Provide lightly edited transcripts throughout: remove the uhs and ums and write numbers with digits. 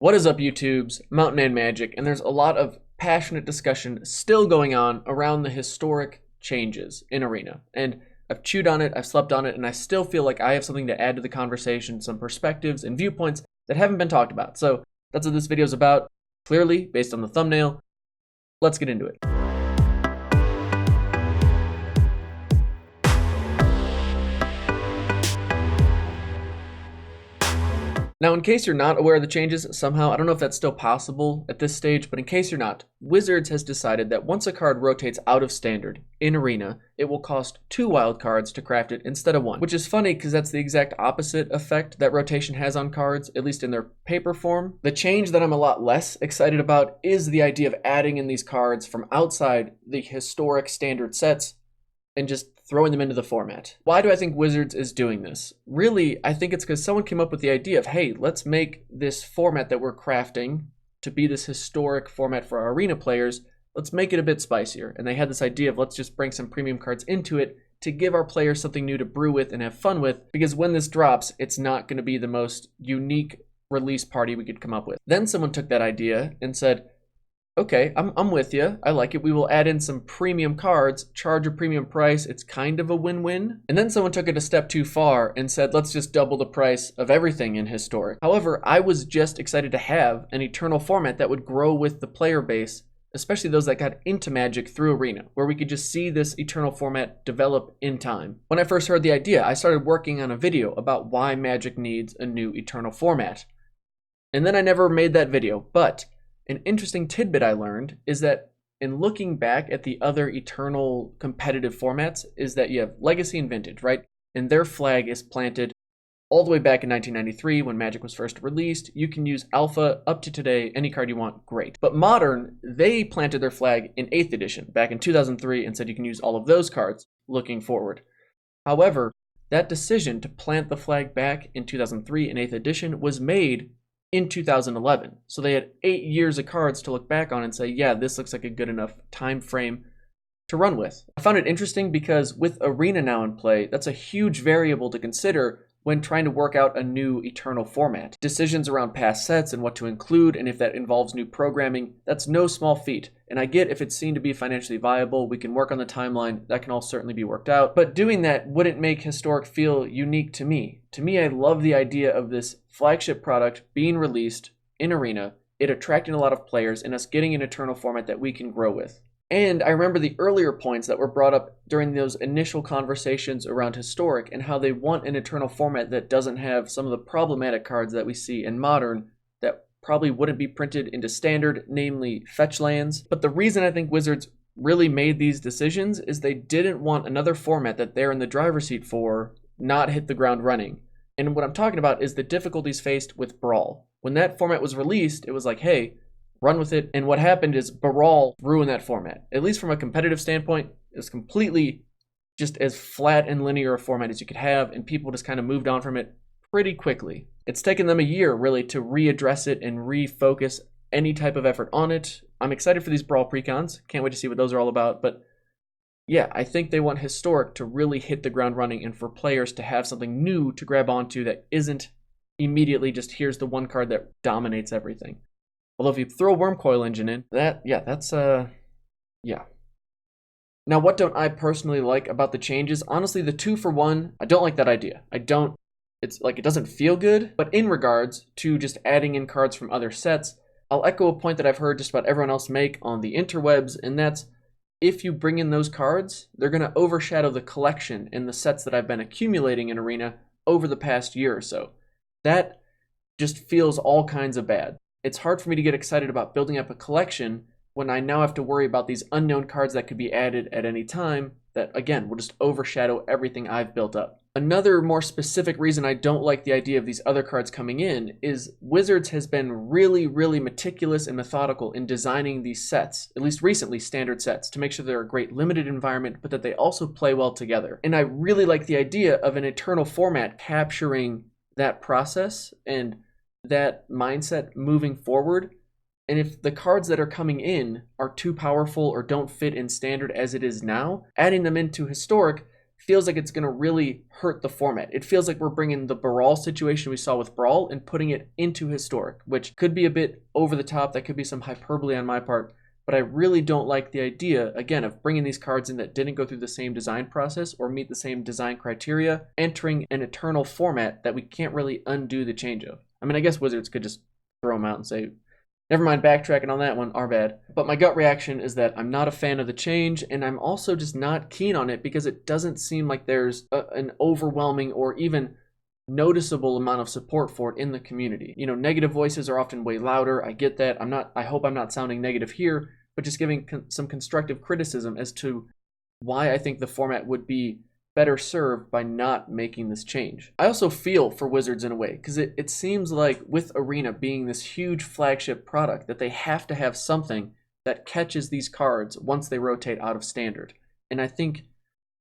What is up, YouTubes? Mountain and Magic, and there's a lot of passionate discussion still going on around the historic changes in Arena. And I've chewed on it, I've slept on it, and I still feel like I have something to add to the conversation, some perspectives and viewpoints that haven't been talked about. So that's what this video is about, clearly, based on the thumbnail. Let's get into it. Now, in case you're not aware of the changes, somehow, I don't know if that's still possible at this stage, but in case you're not, Wizards has decided that once a card rotates out of Standard in Arena, it will cost 2 wild cards to craft it instead of 1. Which is funny because that's the exact opposite effect that rotation has on cards, at least in their paper form. The change that I'm a lot less excited about is the idea of adding in these cards from outside the historic Standard sets and just throwing them into the format. Why do I think Wizards is doing this? Really, I think it's because someone came up with the idea of, hey, let's make this format that we're crafting to be this historic format for our Arena players, let's make it a bit spicier. And they had this idea of let's just bring some premium cards into it to give our players something new to brew with and have fun with, because when this drops, it's not going to be the most unique release party we could come up with. Then someone took that idea and said, okay, I'm with you. I like it. We will add in some premium cards, charge a premium price. It's kind of a win-win. And then someone took it a step too far and said, let's just double the price of everything in Historic. However, I was just excited to have an Eternal format that would grow with the player base, especially those that got into Magic through Arena, where we could just see this Eternal format develop in time. When I first heard the idea, I started working on a video about why Magic needs a new Eternal format. And then I never made that video, but an interesting tidbit I learned is that in looking back at the other Eternal competitive formats is that you have Legacy and Vintage, right? And their flag is planted all the way back in 1993 when Magic was first released. You can use Alpha up to today, any card you want, great. But Modern, they planted their flag in 8th edition back in 2003 and said you can use all of those cards looking forward. However, that decision to plant the flag back in 2003 in 8th edition was made in 2011. So they had 8 years of cards to look back on and say, yeah, this looks like a good enough time frame to run with. I found it interesting because with Arena now in play, that's a huge variable to consider when trying to work out a new Eternal format. Decisions around past sets and what to include, and if that involves new programming, that's no small feat. And I get if it's seen to be financially viable, we can work on the timeline, that can all certainly be worked out. But doing that wouldn't make Historic feel unique to me. To me, I love the idea of this flagship product being released in Arena, it attracting a lot of players, and us getting an Eternal format that we can grow with. And I remember the earlier points that were brought up during those initial conversations around Historic and how they want an Eternal format that doesn't have some of the problematic cards that we see in Modern that probably wouldn't be printed into Standard, namely fetch lands. But the reason I think Wizards really made these decisions is they didn't want another format that they're in the driver's seat for not hit the ground running. And what I'm talking about is the difficulties faced with Brawl. When that format was released, it was like, hey, run with it. And what happened is Brawl ruined that format. At least from a competitive standpoint, it was completely just as flat and linear a format as you could have, and people just kind of moved on from it pretty quickly. It's taken them a year, really, to readdress it and refocus any type of effort on it. I'm excited for these Brawl precons. Can't wait to see what those are all about. But yeah, I think they want Historic to really hit the ground running and for players to have something new to grab onto that isn't immediately just here's the one card that dominates everything. Although if you throw a Wormcoil Engine in, that's yeah. Now, what don't I personally like about the changes? Honestly, the 2-for-1, I don't like that idea. It's like it doesn't feel good. But in regards to just adding in cards from other sets, I'll echo a point that I've heard just about everyone else make on the interwebs, and that's if you bring in those cards, they're going to overshadow the collection and the sets that I've been accumulating in Arena over the past year or so. That just feels all kinds of bad. It's hard for me to get excited about building up a collection when I now have to worry about these unknown cards that could be added at any time that, again, will just overshadow everything I've built up. Another more specific reason I don't like the idea of these other cards coming in is Wizards has been really, really meticulous and methodical in designing these sets, at least recently Standard sets, to make sure they're a great limited environment, but that they also play well together. And I really like the idea of an Eternal format capturing that process and that mindset moving forward. And if the cards that are coming in are too powerful or don't fit in Standard as it is now, adding them into Historic feels like it's going to really hurt the format. It feels like we're bringing the Brawl situation we saw with Brawl and putting it into Historic, which could be a bit over the top. That could be some hyperbole on my part, but I really don't like the idea, again, of bringing these cards in that didn't go through the same design process or meet the same design criteria, entering an eternal format that we can't really undo the change of. I mean, I guess Wizards could just throw them out and say, never mind, backtracking on that one, our bad. But my gut reaction is that I'm not a fan of the change, and I'm also just not keen on it because it doesn't seem like there's an overwhelming or even noticeable amount of support for it in the community. You know, negative voices are often way louder. I get that. I hope I'm not sounding negative here, but just giving some constructive criticism as to why I think the format would be better served by not making this change. I also feel for Wizards in a way, because it seems like with Arena being this huge flagship product that they have to have something that catches these cards once they rotate out of Standard. And I think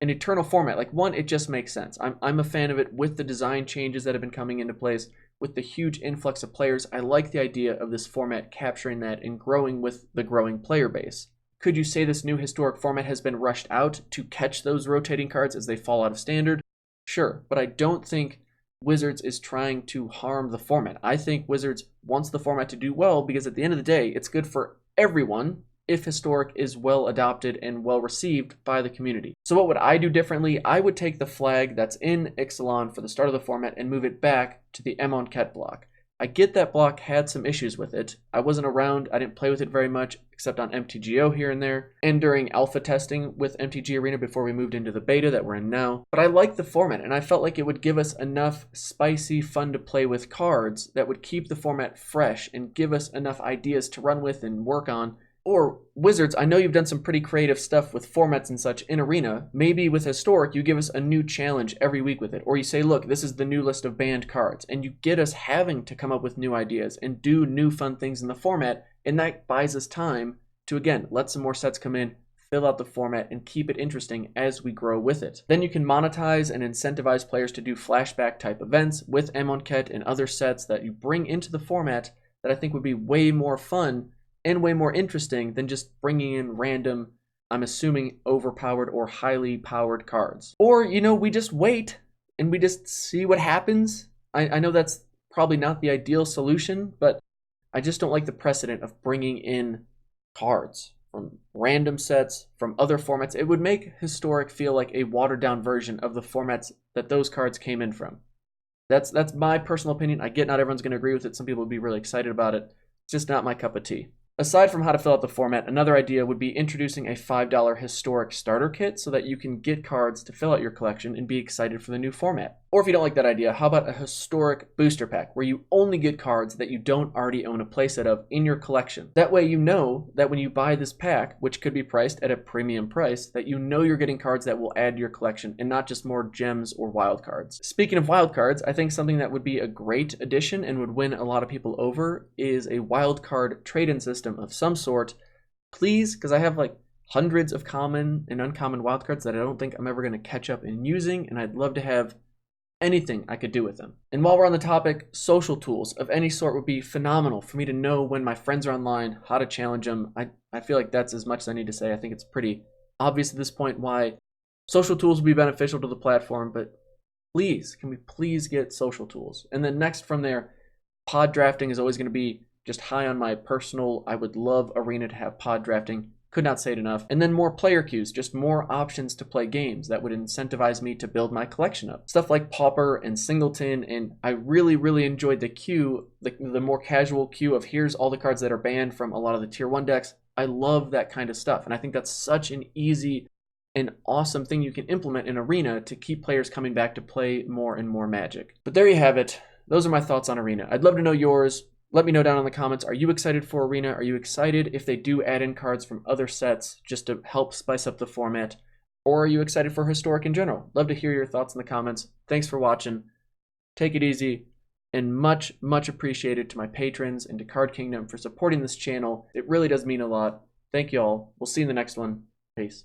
an Eternal format, like one, it just makes sense. I'm a fan of it with the design changes that have been coming into place, with the huge influx of players. I like the idea of this format capturing that and growing with the growing player base. Could you say this new Historic format has been rushed out to catch those rotating cards as they fall out of Standard? Sure, but I don't think Wizards is trying to harm the format. I think Wizards wants the format to do well because at the end of the day, it's good for everyone if Historic is well adopted and well received by the community. So what would I do differently? I would take the flag that's in Ixalan for the start of the format and move it back to the Amonkhet block. I get that block had some issues with it. I wasn't around, I didn't play with it very much, except on MTGO here and there, and during alpha testing with MTG Arena before we moved into the beta that we're in now. But I like the format, and I felt like it would give us enough spicy, fun to play with cards that would keep the format fresh and give us enough ideas to run with and work on. Or Wizards, I know you've done some pretty creative stuff with formats and such in Arena. Maybe with Historic, you give us a new challenge every week with it. Or you say, look, this is the new list of banned cards. And you get us having to come up with new ideas and do new fun things in the format. And that buys us time to, again, let some more sets come in, fill out the format, and keep it interesting as we grow with it. Then you can monetize and incentivize players to do flashback type events with Amonkhet and other sets that you bring into the format that I think would be way more fun and way more interesting than just bringing in random, I'm assuming, overpowered or highly powered cards. Or, you know, we just wait and we just see what happens. I know that's probably not the ideal solution, but I just don't like the precedent of bringing in cards from random sets, from other formats. It would make Historic feel like a watered down version of the formats that those cards came in from. That's my personal opinion. I get not everyone's going to agree with it. Some people would be really excited about it. It's just not my cup of tea. Aside from how to fill out the format, another idea would be introducing a $5 Historic starter kit so that you can get cards to fill out your collection and be excited for the new format. Or if you don't like that idea, how about a Historic booster pack where you only get cards that you don't already own a playset of in your collection. That way you know that when you buy this pack, which could be priced at a premium price, that you know you're getting cards that will add to your collection and not just more gems or wild cards. Speaking of wild cards, I think something that would be a great addition and would win a lot of people over is a wild card trade-in system of some sort. Please, because I have like hundreds of common and uncommon wildcards that I don't think I'm ever going to catch up in using, and I'd love to have anything I could do with them. And while we're on the topic, social tools of any sort would be phenomenal for me to know when my friends are online, how to challenge them. I feel like that's as much as I need to say. I think it's pretty obvious at this point why social tools would be beneficial to the platform, but please, can we please get social tools? And then next from there, pod drafting is always going to be just high on my personal, I would love Arena to have pod drafting. Could not say it enough. And then more player queues, just more options to play games that would incentivize me to build my collection up. Stuff like Pauper and Singleton, and I really, really enjoyed the queue, the more casual queue of here's all the cards that are banned from a lot of the tier 1 decks. I love that kind of stuff, and I think that's such an easy and awesome thing you can implement in Arena to keep players coming back to play more and more Magic. But there you have it. Those are my thoughts on Arena. I'd love to know yours. Let me know down in the comments, are you excited for Arena? Are you excited if they do add in cards from other sets just to help spice up the format? Or are you excited for Historic in general? Love to hear your thoughts in the comments. Thanks for watching. Take it easy. And much, much appreciated to my patrons and to Card Kingdom for supporting this channel. It really does mean a lot. Thank you all. We'll see you in the next one. Peace.